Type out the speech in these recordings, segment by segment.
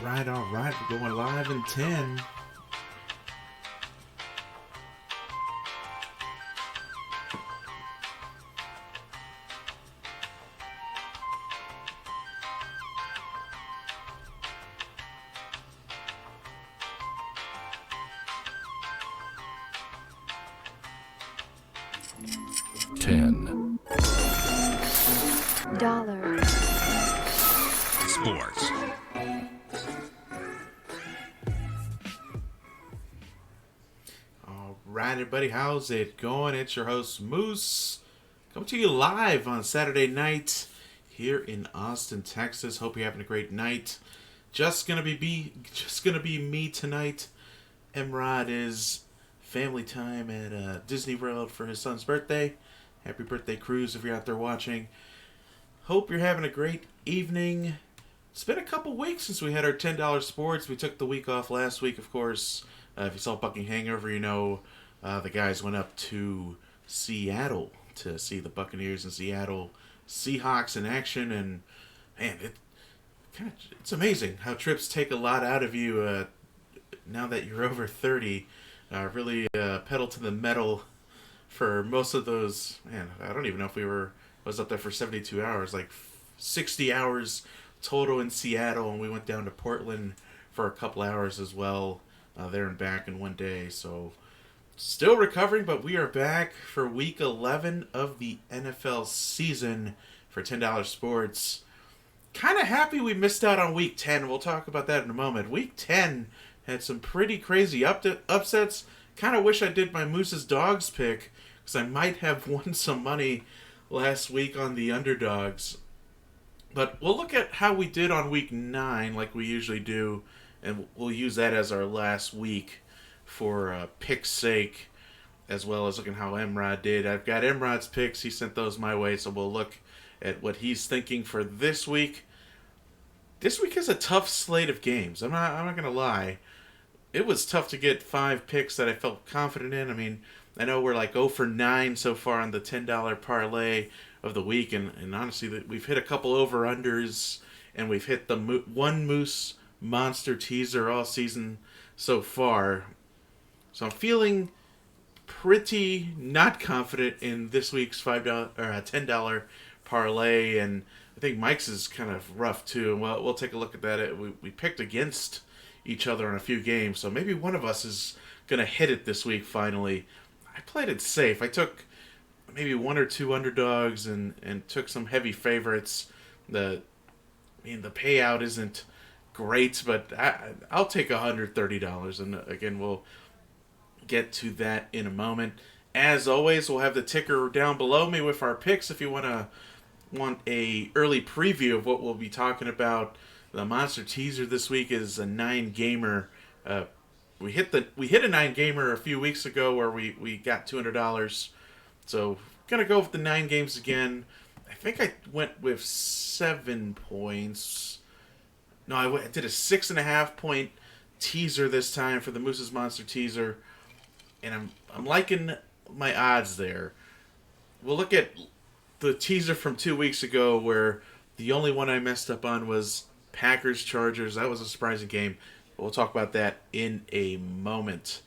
All right. We're going live in 10. $10 Sports. All right, everybody. How's it going? It's your host, Moose. Coming to you live on Saturday night here in Austin, Texas. Hope you're having a great night. Just gonna be me tonight. Emrod is family time at Disney World for his son's birthday. Happy birthday, Cruz, if you're out there watching. Hope you're having a great evening. It's been a couple weeks since we had our $10 sports. We took the week off last week, of course. If you saw Buc'ing Hangover, you know the guys went up to Seattle to see the Buccaneers and Seattle Seahawks in action. And, man, it's amazing how trips take a lot out of you now that you're over 30. Really pedal to the metal for most of those. Man, I don't even know if I was up there for 72 hours, like 60 hours total in Seattle, and we went down to Portland for a couple hours as well, there and back in one day. So still recovering, but we are back for week 11 of the NFL season for $10 sports. Kind of happy we missed out on week 10. We'll talk about that in a moment. Week 10 had some pretty crazy upsets. Kind of wish I did my Moose's Dogs pick, because I might have won some money last week on the underdogs. But we'll look at how we did on week 9 like we usually do, and we'll use that as our last week for pick's sake, as well as looking how Emrod did. I've got Emrod's picks. He sent those my way, so we'll look at what he's thinking for this week. This week is a tough slate of games. I'm not going to lie. It was tough to get 5 picks that I felt confident in. I mean, I know we're like 0 for 9 so far on the $10 parlay of the week, and honestly, we've hit a couple over-unders, and we've hit the one Moose monster teaser all season so far. So I'm feeling pretty not confident in this week's $10 parlay, and I think Mike's is kind of rough too. And we'll take a look at that. We picked against each other in a few games, so maybe one of us is gonna hit it this week finally. I played it safe. I took maybe 1 or 2 underdogs and took some heavy favorites. The payout isn't great, but I'll take $130. And again, we'll get to that in a moment. As always, we'll have the ticker down below me with our picks if you want a early preview of what we'll be talking about. The monster teaser this week is a 9-gamer. We hit a 9-gamer a few weeks ago where we got $200. So gonna go with the 9 games again. I think I went with 7 points. No, I did a 6.5 point teaser this time for the Moose's Monster teaser, and I'm liking my odds there. We'll look at the teaser from 2 weeks ago where the only one I messed up on was Packers Chargers. That was a surprising game. We'll talk about that in a moment.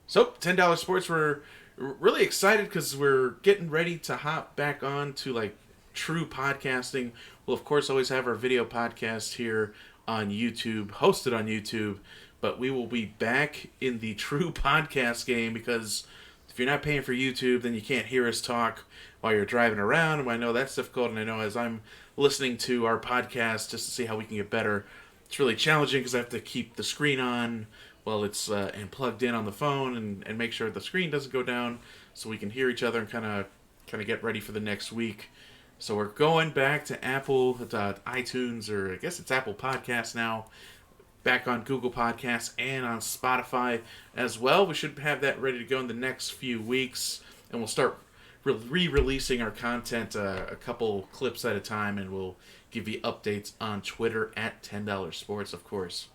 So, $10 sports, we're really excited because we're getting ready to hop back on to like true podcasting. We'll, of course, always have our video podcast here on YouTube, hosted on YouTube, but we will be back in the true podcast game because if you're not paying for YouTube, then you can't hear us talk while you're driving around. And I know that's difficult, and I know as I'm listening to our podcast just to see how we can get better, it's really challenging because I have to keep the screen on while it's and plugged in on the phone and make sure the screen doesn't go down so we can hear each other and kind of get ready for the next week. So we're going back to Apple, iTunes, or I guess it's Apple Podcasts now, back on Google Podcasts and on Spotify as well. We should have that ready to go in the next few weeks, and we'll start re-releasing our content a couple clips at a time, and we'll give you updates on Twitter at $10 Sports, of course.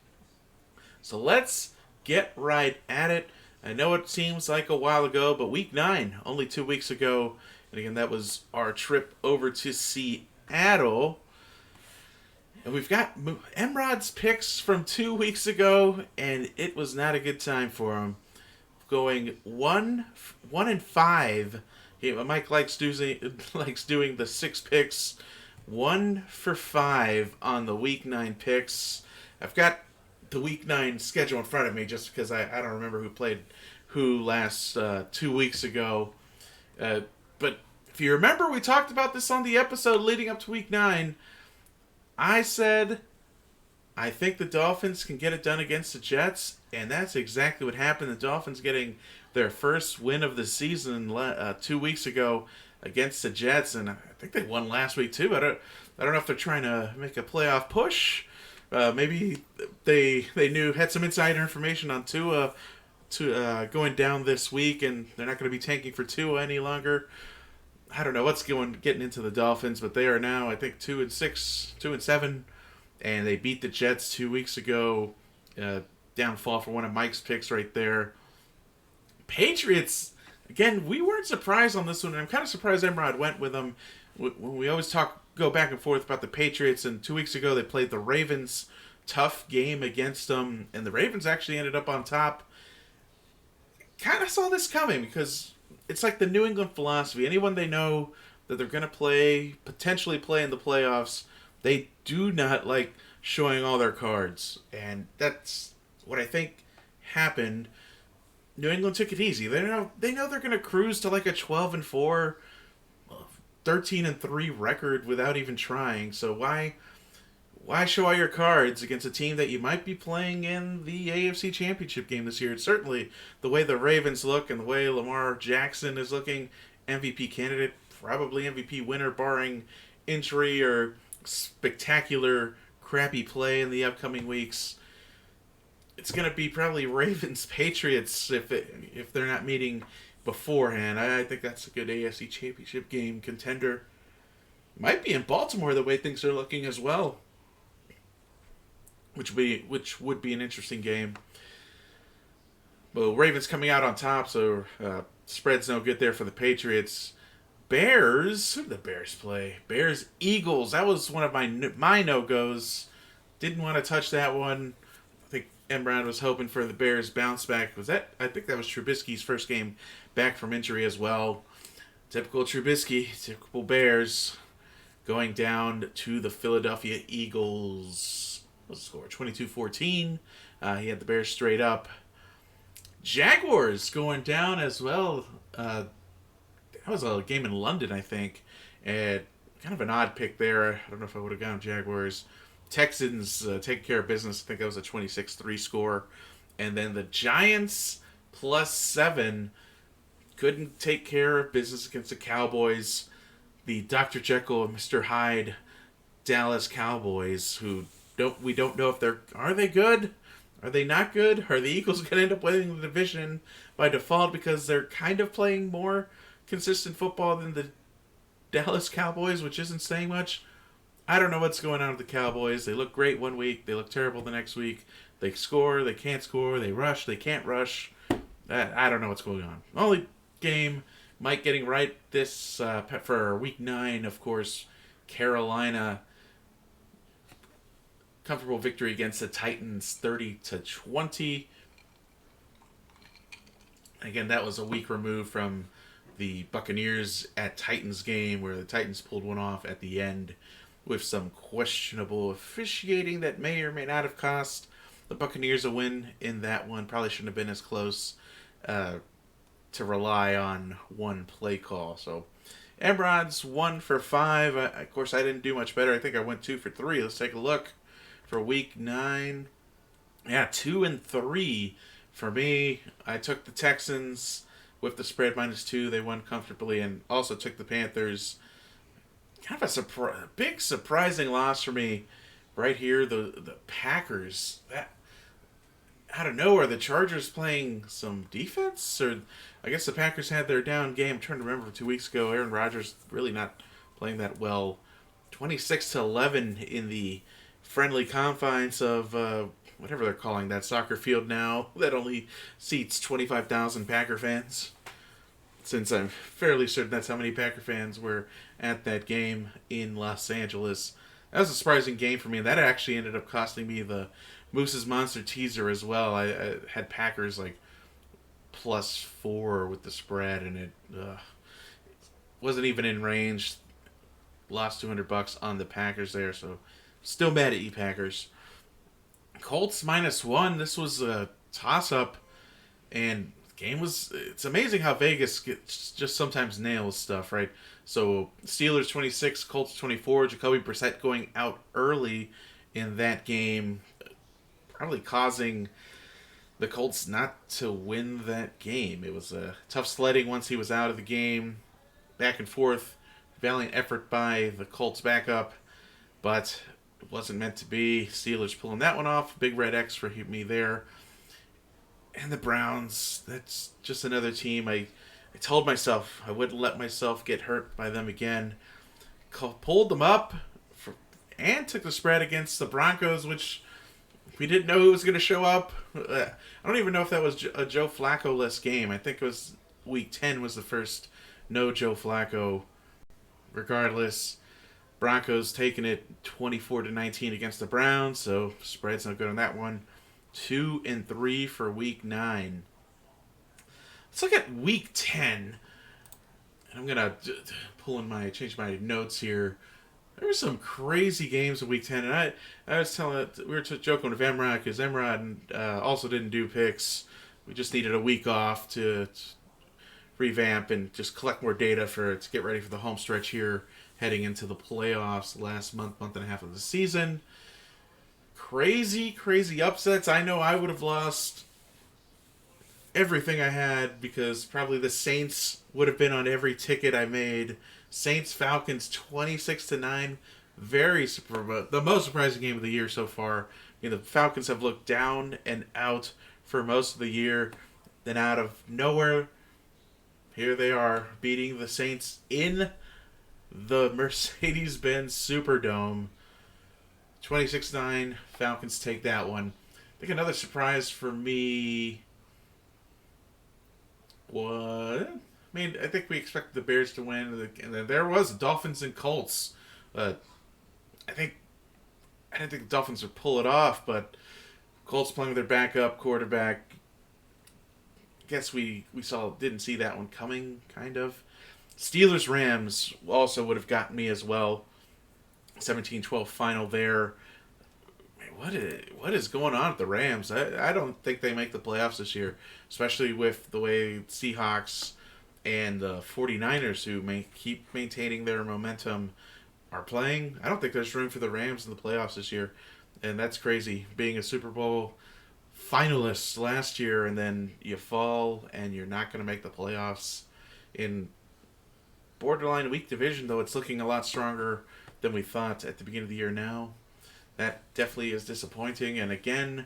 So let's get right at it. I know it seems like a while ago, but week 9, only 2 weeks ago, and again, that was our trip over to Seattle. And we've got Emrod's picks from 2 weeks ago, and it was not a good time for him. Going 1-5. Mike likes doing the 6 picks. 1-for-5 on the week 9 picks. I've got the week 9 schedule in front of me just because I don't remember who played who last 2 weeks ago. But if you remember, we talked about this on the episode leading up to week 9. I said I think the Dolphins can get it done against the Jets, and that's exactly what happened. The Dolphins getting their first win of the season 2 weeks ago against the Jets, and I think they won last week too. I don't know if they're trying to make a playoff push. Maybe they had some insider information on Tua going down this week, and they're not going to be tanking for Tua any longer. I don't know what's getting into the Dolphins, but they are now, I think, 2-6, 2-7, and they beat the Jets 2 weeks ago. Downfall for one of Mike's picks right there. Patriots, again, we weren't surprised on this one, and I'm kind of surprised Emrod went with them. When we always go back and forth about the Patriots, and 2 weeks ago they played the Ravens. Tough game against them, and the Ravens actually ended up on top. Kind of saw this coming because it's like the New England philosophy. Anyone they know that they're going to potentially play in the playoffs, they do not like showing all their cards. And that's what I think happened. New England took it easy. They know they're going to cruise to like a 12-4, 13-3 record without even trying. So why show all your cards against a team that you might be playing in the AFC Championship game this year? It's certainly the way the Ravens look and the way Lamar Jackson is looking, MVP candidate, probably MVP winner barring injury or spectacular crappy play in the upcoming weeks. It's going to be probably Ravens-Patriots if they're not meeting beforehand. I think that's a good AFC Championship game contender. Might be in Baltimore the way things are looking as well. Which would be an interesting game. Well, Ravens coming out on top, so spread's no good there for the Patriots. Bears, who did the Bears play? Bears, Eagles. That was one of my no-goes. Didn't want to touch that one. I think Emrod was hoping for the Bears bounce back. I think that was Trubisky's first game back from injury as well. Typical Trubisky, typical Bears, going down to the Philadelphia Eagles. What's the score? 22-14. He had the Bears straight up. Jaguars going down as well. That was a game in London, I think. And kind of an odd pick there. I don't know if I would have gone Jaguars. Texans taking care of business. I think that was a 26-3 score. And then the Giants +7 couldn't take care of business against the Cowboys. The Dr. Jekyll and Mr. Hyde Dallas Cowboys, who we don't know if are they good? Are they not good? Are the Eagles going to end up winning the division by default because they're kind of playing more consistent football than the Dallas Cowboys, which isn't saying much? I don't know what's going on with the Cowboys. They look great one week. They look terrible the next week. They score. They can't score. They rush. They can't rush. I don't know what's going on. Only game Mike getting right this for week 9, of course, Carolina. Comfortable victory against the Titans, 30-20. Again, that was a week removed from the Buccaneers at Titans game where the Titans pulled one off at the end with some questionable officiating that may or may not have cost the Buccaneers a win in that one. Probably shouldn't have been as close to rely on one play call. So Emrod's 1-for-5. Of course, I didn't do much better. I think I went 2-for-3. Let's take a look. For week 9, 2-3 for me. I took the Texans with the spread -2. They won comfortably, and also took the Panthers. Kind of a big surprising loss for me right here. The Packers. Out of nowhere, the Chargers playing some defense, or I guess the Packers had their down game. I'm trying to remember 2 weeks ago. Aaron Rodgers really not playing that well. 26-11 in the friendly confines of whatever they're calling that soccer field now that only seats 25,000 Packer fans. Since I'm fairly certain that's how many Packer fans were at that game in Los Angeles. That was a surprising game for me. And that actually ended up costing me the Moose's Monster teaser as well. I had Packers like +4 with the spread, and it wasn't even in range. Lost $200 on the Packers there, so still mad at you, Packers. Colts -1. This was a toss up, and game was. It's amazing how Vegas just sometimes nails stuff, right? So Steelers 26, Colts 24. Jacoby Brissett going out early in that game, probably causing the Colts not to win that game. It was a tough sledding once he was out of the game, back and forth. Valiant effort by the Colts backup, but it wasn't meant to be. Steelers pulling that one off. Big red X for me there. And the Browns, that's just another team. I told myself I wouldn't let myself get hurt by them again. Pulled them up and took the spread against the Broncos, which we didn't know who was going to show up. I don't even know if that was a Joe Flacco-less game. I think it was Week 10 was the first no Joe Flacco. Regardless, Broncos taking it 24-19 against the Browns, so spread's not good on that one. 2-3 for Week 9. Let's look at Week 10. And I'm gonna change my notes here. There were some crazy games in Week 10, and I was we were joking with Emrod because Emrod also didn't do picks. We just needed a week off to revamp and just collect more data to get ready for the home stretch here, heading into the playoffs, last month and a half of the season. Crazy upsets. I know I would have lost everything I had because probably the Saints would have been on every ticket I made. Saints Falcons 26-9, very the most surprising game of the year so far. I mean, the Falcons have looked down and out for most of the year. Then out of nowhere, here they are beating the Saints in the Mercedes-Benz Superdome. 26-9, Falcons take that one. I think another surprise for me. What? I mean, I think we expected the Bears to win, and then there was Dolphins and Colts. I didn't think the Dolphins would pull it off, but Colts playing with their backup quarterback. Guess we didn't see that one coming, kind of. Steelers Rams also would have gotten me as well. 17-12 final there. What is going on with the Rams? I don't think they make the playoffs this year, especially with the way Seahawks and the 49ers, who keep maintaining their momentum, are playing. I don't think there's room for the Rams in the playoffs this year, and that's crazy. Being a Super Bowl finalist last year, and then you fall, and you're not going to make the playoffs in borderline weak division, though it's looking a lot stronger than we thought at the beginning of the year now. That definitely is disappointing. And again,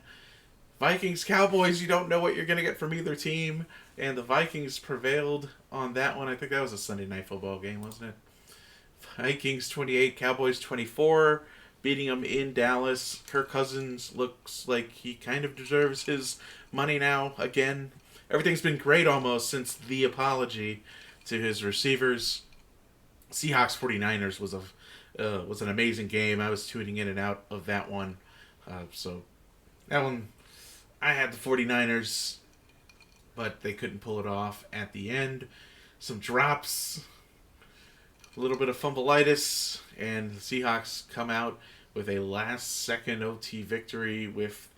Vikings, Cowboys, you don't know what you're going to get from either team. And the Vikings prevailed on that one. I think that was a Sunday Night Football game, wasn't it? Vikings 28, Cowboys 24, beating them in Dallas. Kirk Cousins looks like he kind of deserves his money now again. Everything's been great almost since the apology to his receivers. Seahawks 49ers was an amazing game. I was tuning in and out of that one. So that one, I had the 49ers, but they couldn't pull it off at the end. Some drops, a little bit of fumbleitis, and the Seahawks come out with a last-second OT victory with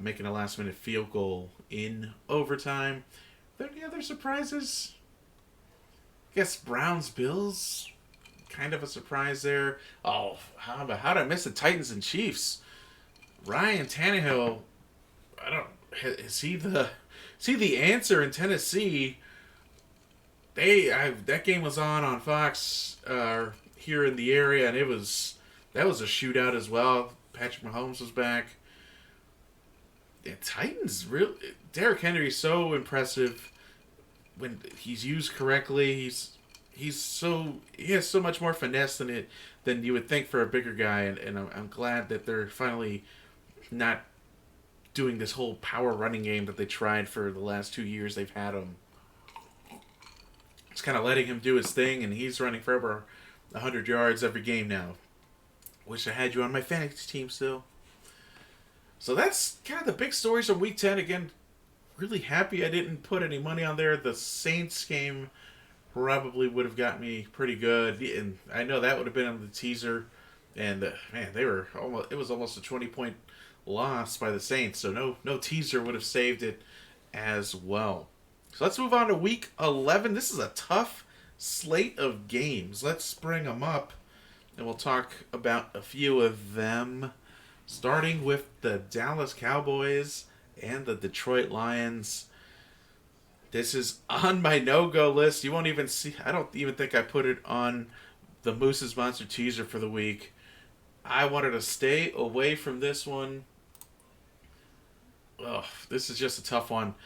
making a last-minute field goal in overtime. Are there any other surprises? I guess Browns-Bills, kind of a surprise there. Oh, how did I miss the Titans and Chiefs? Ryan Tannehill, is he the answer in Tennessee? That game was on Fox here in the area, and that was a shootout as well. Patrick Mahomes was back. The Titans Derrick Henry's so impressive when he's used correctly. He has so much more finesse than you would think for a bigger guy, and I'm glad that they're finally not doing this whole power running game that they tried for the last 2 years they've had him. Just kind of letting him do his thing, and he's running for over 100 yards every game now. Wish I had you on my fantasy team still. So that's kind of the big stories from Week 10. Again, really happy I didn't put any money on there. The Saints game probably would have got me pretty good, and I know that would have been on the teaser. And man, they were almost. It was almost a 20-point loss by the Saints. So no teaser would have saved it as well. So let's move on to Week 11. This is a tough slate of games. Let's bring them up, and we'll talk about a few of them. Starting with the Dallas Cowboys and the Detroit Lions. This is on my no-go list. You won't even see. I don't even think I put it on the Moose's Monster teaser for the week. I wanted to stay away from this one. Ugh, this is just a tough one.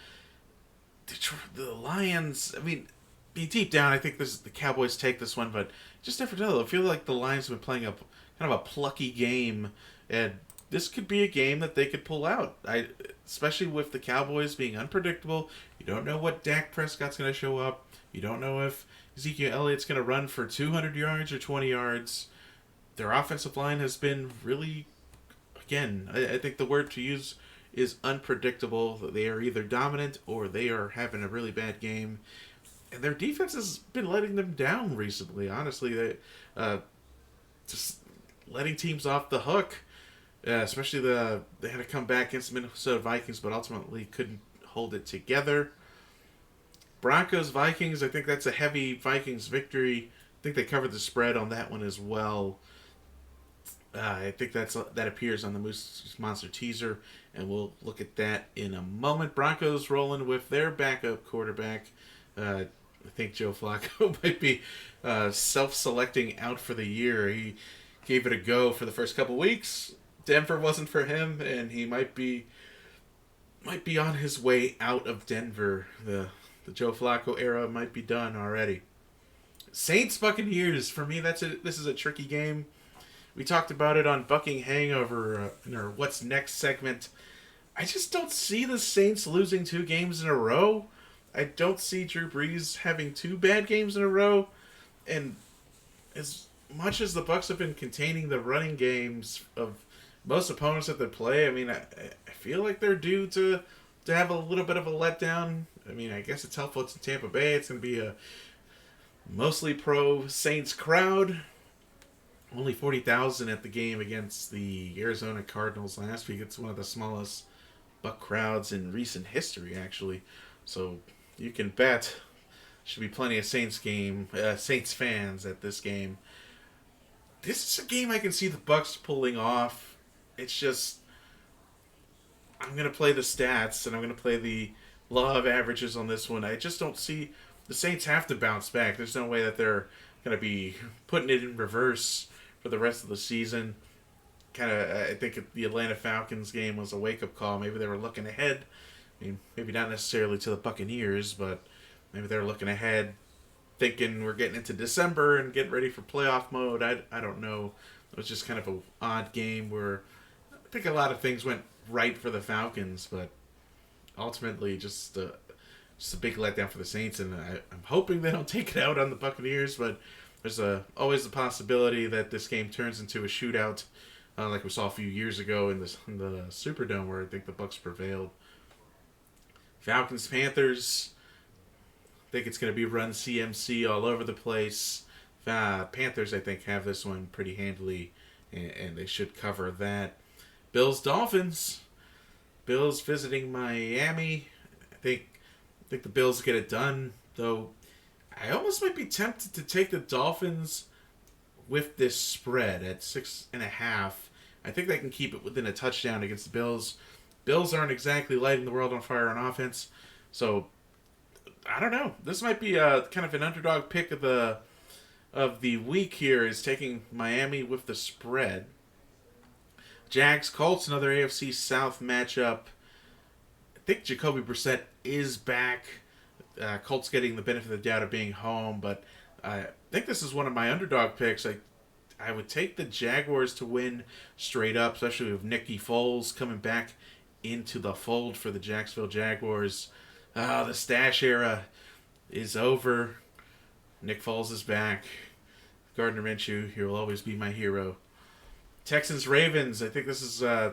The Lions. I mean, deep down, I think the Cowboys take this one, but just never know. I feel like the Lions have been playing a kind of a plucky game, and this could be a game that they could pull out. Especially with the Cowboys being unpredictable. You don't know what Dak Prescott's going to show up. You don't know if Ezekiel Elliott's going to run for 200 yards or 20 yards. Their offensive line has been really, again, I think the word to use is unpredictable. They are either dominant or they are having a really bad game. And their defense has been letting them down recently. Honestly, they just letting teams off the hook. Especially they had to come back against the Minnesota Vikings, but ultimately couldn't hold it together. Broncos Vikings, I think that's a heavy Vikings victory. I think they covered the spread on that one as well. I think that appears on the Moose Monster teaser, and we'll look at that in a moment. Broncos rolling with their backup quarterback. I think Joe Flacco might be self-selecting out for the year. He gave it a go for the first couple weeks. Denver wasn't for him, and he might be on his way out of Denver. The Joe Flacco era might be done already. Saints Buccaneers, for me, this is a tricky game. We talked about it on Buc'ing Hangover in our What's Next segment. I just don't see the Saints losing 2 games in a row. I don't see Drew Brees having 2 bad games in a row, and as much as the Bucs have been containing the running games of most opponents that they play, I mean, I feel like they're due to have a little bit of a letdown. I mean, I guess it's helpful it's in Tampa Bay. It's going to be a mostly pro Saints crowd. Only 40,000 at the game against the Arizona Cardinals last week. It's one of the smallest Buck crowds in recent history, actually. So you can bet should be plenty of Saints fans at this game. This is a game I can see the Bucs pulling off. It's just, I'm going to play the stats, and I'm going to play the law of averages on this one. I just don't see, the Saints have to bounce back. There's no way that they're going to be putting it in reverse for the rest of the season. I think the Atlanta Falcons game was a wake-up call. Maybe they were looking ahead. I mean, maybe not necessarily to the Buccaneers, but maybe they're looking ahead, thinking we're getting into December and getting ready for playoff mode. I don't know. It was just kind of an odd game where I think a lot of things went right for the Falcons, but ultimately just a big letdown for the Saints, and I'm hoping they don't take it out on the Buccaneers, but there's always the possibility that this game turns into a shootout, like we saw a few years ago in the Superdome, where I think the Bucs prevailed. Falcons Panthers, I think it's going to be run CMC all over the place. Panthers, I think, have this one pretty handily, and they should cover that. Bills Dolphins. Bills visiting Miami. I think the Bills get it done, though. I almost might be tempted to take the Dolphins with this spread at 6.5. I think they can keep it within a touchdown against the Bills. Bills aren't exactly lighting the world on fire on offense, so I don't know. This might be kind of an underdog pick of the week here, is taking Miami with the spread. Jags Colts, another AFC South matchup. I think Jacoby Brissett is back. Colts getting the benefit of the doubt of being home, but I think this is one of my underdog picks. I would take the Jaguars to win straight up, especially with Nicky Foles coming back into the fold for the Jacksonville Jaguars. The stash era is over. Nick Foles is back. Gardner Minshew, he will always be my hero. Texans Ravens. I think this is. I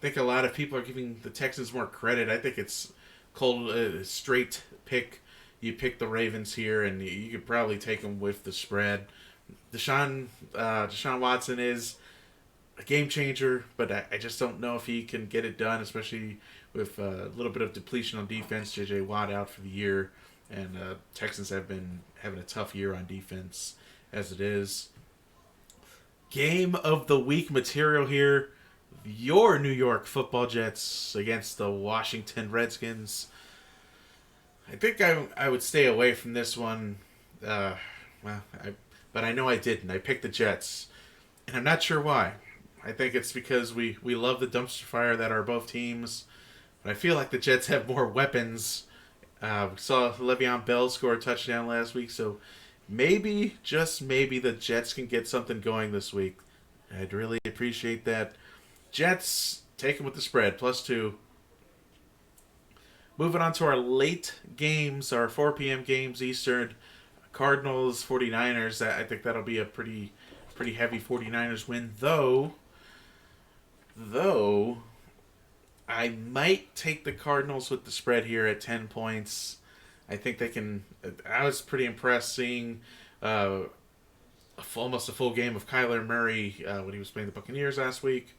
think a lot of people are giving the Texans more credit. I think it's cold, straight pick. You pick the Ravens here, and you could probably take them with the spread. Deshaun Watson is a game changer, but I just don't know if he can get it done, especially with a little bit of depletion on defense. J.J. Watt out for the year, and Texans have been having a tough year on defense as it is. Game of the week material here. Your New York Football Jets against the Washington Redskins. I think I would stay away from this one. But I know I didn't. I picked the Jets, and I'm not sure why. I think it's because we love the dumpster fire that are both teams, but I feel like the Jets have more weapons. We saw Le'Veon Bell score a touchdown last week, so maybe, just maybe, the Jets can get something going this week. I'd really appreciate that. Jets, take them with the spread, +2. Moving on to our late games, our 4 p.m. games Eastern. Cardinals, 49ers. I think that'll be a pretty heavy 49ers win, though I might take the Cardinals with the spread here at 10 points. I think they can. I was pretty impressed seeing almost a full game of Kyler Murray when he was playing the Buccaneers last week.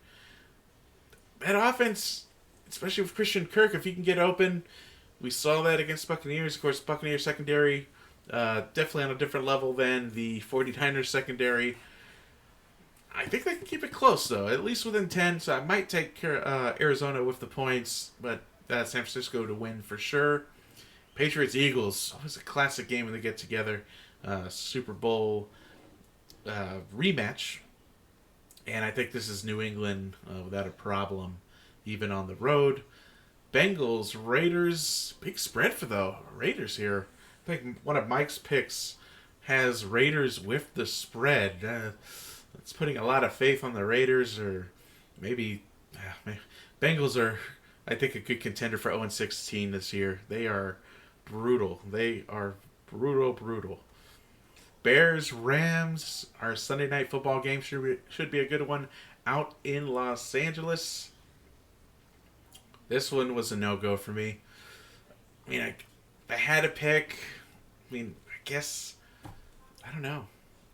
That offense, especially with Christian Kirk, if he can get open, we saw that against Buccaneers. Of course, Buccaneers secondary, definitely on a different level than the 49ers secondary. I think they can keep it close, though, at least within 10. So I might take Arizona with the points, but San Francisco to win for sure. Patriots-Eagles, always a classic game when they get together. Super Bowl rematch. And I think this is New England without a problem, even on the road. Bengals, Raiders, big spread for the Raiders here. I think one of Mike's picks has Raiders with the spread. It's putting a lot of faith on the Raiders, or maybe Bengals are, I think, a good contender for 0-16 this year. They are brutal. They are brutal. Bears, Rams, our Sunday night football game should be a good one out in Los Angeles. This one was a no-go for me. I mean, I had to pick. I mean, I guess, I don't know.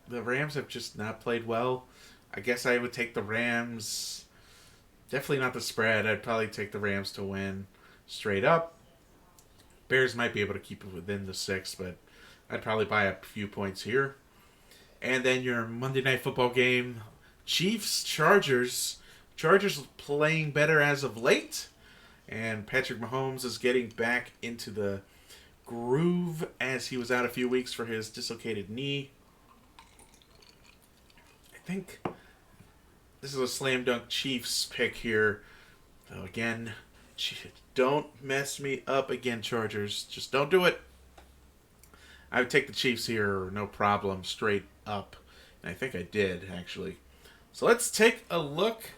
The Rams have just not played well. I guess I would take the Rams. Definitely not the spread. I'd probably take the Rams to win straight up. Bears might be able to keep it within the 6, but I'd probably buy a few points here. And then your Monday Night Football game, Chiefs, Chargers. Chargers playing better as of late. And Patrick Mahomes is getting back into the groove as he was out a few weeks for his dislocated knee. I think this is a slam dunk Chiefs pick here. So again, don't mess me up again, Chargers. Just don't do it. I would take the Chiefs here, no problem, straight up. And I think I did, actually. So let's take a look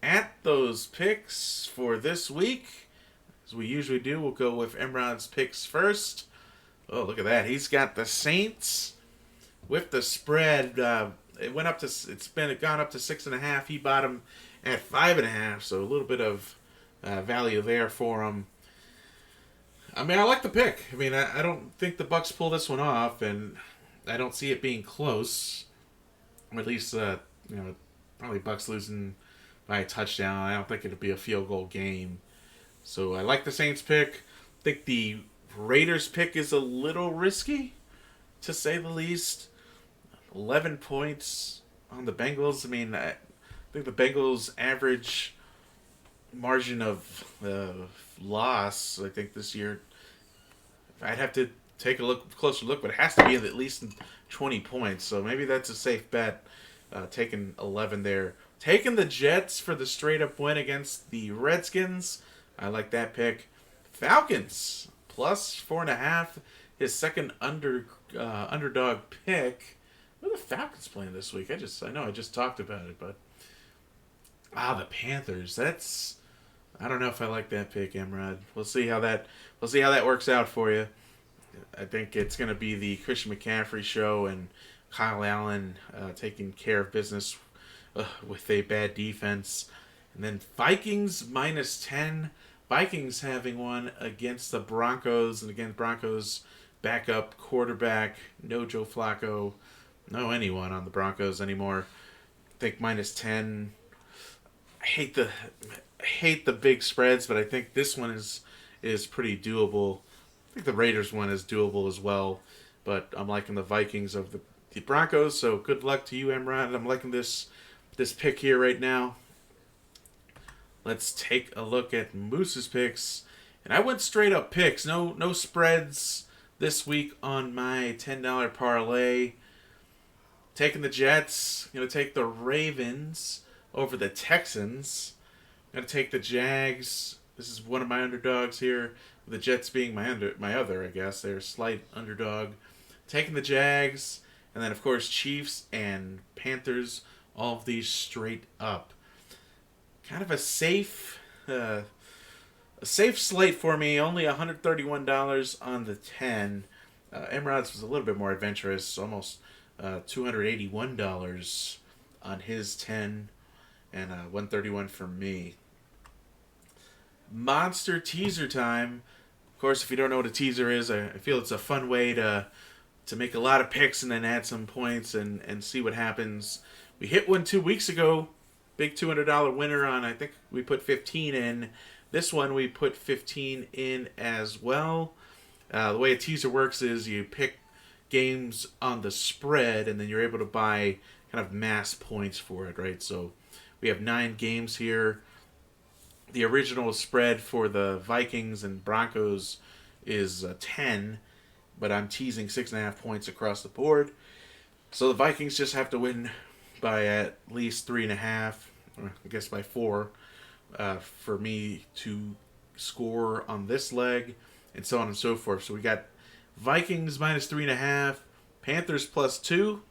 at those picks for this week. As we usually do, we'll go with Emrod's picks first. Oh, look at that. He's got the Saints with the spread. It went up to, gone up to 6.5. He bought him at 5.5, so a little bit of value there for him. I mean, I like the pick. I mean, I don't think the Bucs pull this one off, and I don't see it being close. Or at least, probably Bucs losing by a touchdown. I don't think it'll be a field goal game. So I like the Saints pick. I think the Raiders pick is a little risky, to say the least. 11 points on the Bengals. I mean, I think the Bengals' average margin of loss, I think, this year, I'd have to take a closer look, but it has to be at least 20 points. So maybe that's a safe bet, taking 11 there. Taking the Jets for the straight-up win against the Redskins. I like that pick. Falcons, +4.5. His second underdog pick. Who are the Falcons playing this week? I know I just talked about it, but the Panthers. I don't know if I like that pick, Emrod. We'll see how that works out for you. I think it's going to be the Christian McCaffrey show and Kyle Allen taking care of business with a bad defense. And then Vikings -10. Vikings having one against the Broncos, and again, Broncos backup quarterback, no Joe Flacco, no anyone on the Broncos anymore. I think -10. I hate the big spreads, but I think this one is pretty doable. I think the Raiders one is doable as well, but I'm liking the Vikings of the Broncos. So good luck to you, Emrod. I'm liking this pick here right now. Let's take a look at Moose's picks, and I went straight up picks. No spreads this week on my $10 parlay. Taking the Jets. Gonna take the Ravens over the Texans. Gonna take the Jags. This is one of my underdogs here. The Jets being my other, I guess. They're a slight underdog. Taking the Jags, and then of course Chiefs and Panthers. All of these straight up. Kind of a safe slate for me. Only $131 on the 10. Emrod's was a little bit more adventurous. Almost $281 on his 10, and $131 for me. Monster teaser time. Of course, if you don't know what a teaser is, I feel it's a fun way to make a lot of picks and then add some points and see what happens. We hit one 2 weeks ago. Big $200 winner on, I think we put 15 in. This one we put 15 in as well. The way a teaser works is you pick games on the spread, and then you're able to buy kind of mass points for it, right? So we have 9 games here. The original spread for the Vikings and Broncos is 10, but I'm teasing 6.5 points across the board. So the Vikings just have to win by at least 3.5, or I guess by 4, for me to score on this leg, and so on and so forth. So we got Vikings -3.5, Panthers +2,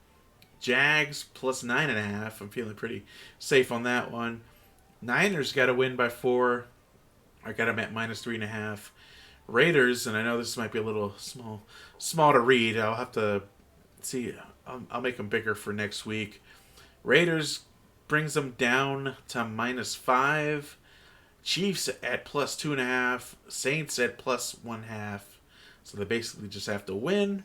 Jags +9.5. I'm feeling pretty safe on that one. Niners got to win by 4. I got them at -3.5. Raiders, and I know this might be a little small to read. I'll have to see. I'll make them bigger for next week. Raiders brings them down to -5. Chiefs at +2.5. Saints at +1.5. So they basically just have to win.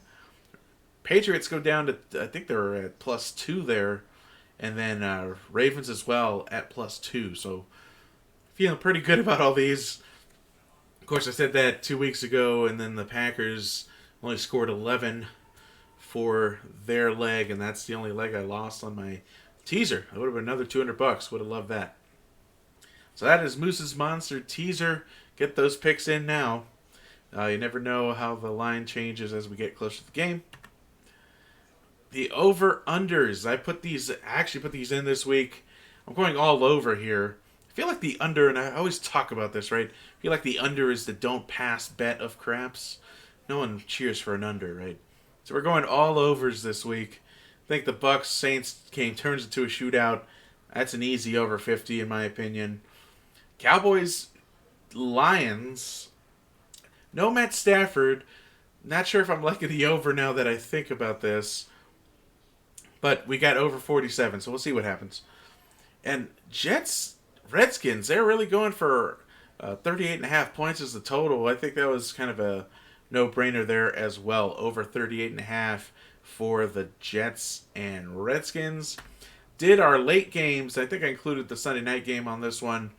Patriots go down to, I think they're at +2 there. And then Ravens as well at +2. So feeling pretty good about all these. Of course, I said that 2 weeks ago, and then the Packers only scored 11 for their leg, and that's the only leg I lost on my teaser. It would have been another $200. Would have loved that. So that is Moose's Monster Teaser. Get those picks in now. You never know how the line changes as we get closer to the game. The over-unders. I actually put these in this week. I'm going all over here. I feel like the under, and I always talk about this, right? I feel like the under is the don't pass bet of craps. No one cheers for an under, right? So we're going all overs this week. I think the Bucks Saints game turns into a shootout. That's an easy over 50 in my opinion. Cowboys Lions. No Matt Stafford. Not sure if I'm liking the over now that I think about this. But we got over 47, so we'll see what happens. And Jets Redskins, they're really going for 38.5 points as the total. I think that was kind of a no-brainer there as well. Over 38.5 for the Jets and Redskins. Did our late games. I think I included the Sunday night game on this one.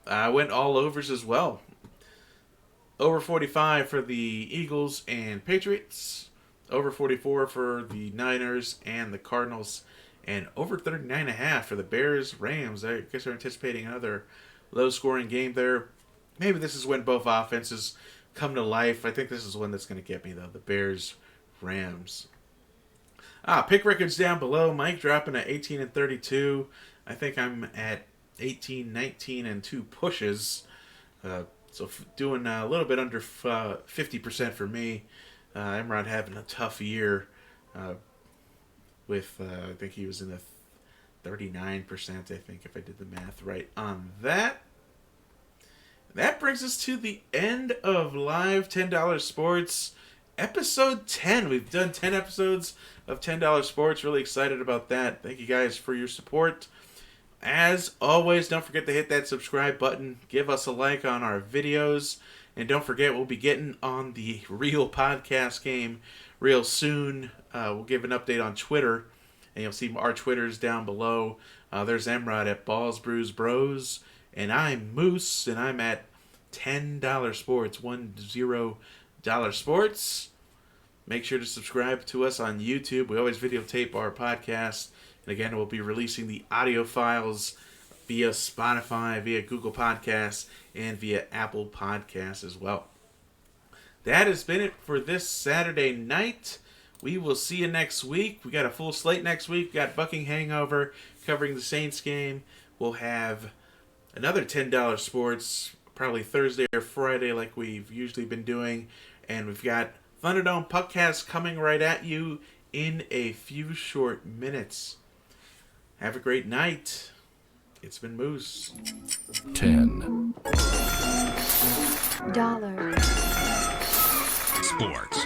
I went all overs as well. Over 45 for the Eagles and Patriots. Over 44 for the Niners and the Cardinals. And over 39.5 for the Bears, Rams. I guess they're anticipating another low-scoring game there. Maybe this is when both offenses come to life. I think this is one that's going to get me, though. The Bears, Rams. Pick records down below. Mike dropping at 18 and 32. I think I'm at 18, 19, and 2 pushes. So doing a little bit under 50% for me. Emrod having a tough year with, I think he was in the 39%, I think, if I did the math right on that. That brings us to the end of Live $10 Sports, episode 10. We've done 10 episodes of $10 Sports. Really excited about that. Thank you guys for your support. As always, don't forget to hit that subscribe button. Give us a like on our videos. And don't forget, we'll be getting on the real podcast game real soon. We'll give an update on Twitter. And you'll see our Twitters down below. There's Emrod at Balls Brews Bros. And I'm Moose, and I'm at $10 Sports, $10 Sports. Make sure to subscribe to us on YouTube. We always videotape our podcast. And again, we'll be releasing the audio files via Spotify, via Google Podcasts, and via Apple Podcasts as well. That has been it for this Saturday night. We will see you next week. We got a full slate next week. We got Buc'ing Hangover covering the Saints game. We'll have another $10 Sports, probably Thursday or Friday like we've usually been doing. And we've got Thunderdome Puckcast coming right at you in a few short minutes. Have a great night. It's been Moose. $10 Dollar. Sports.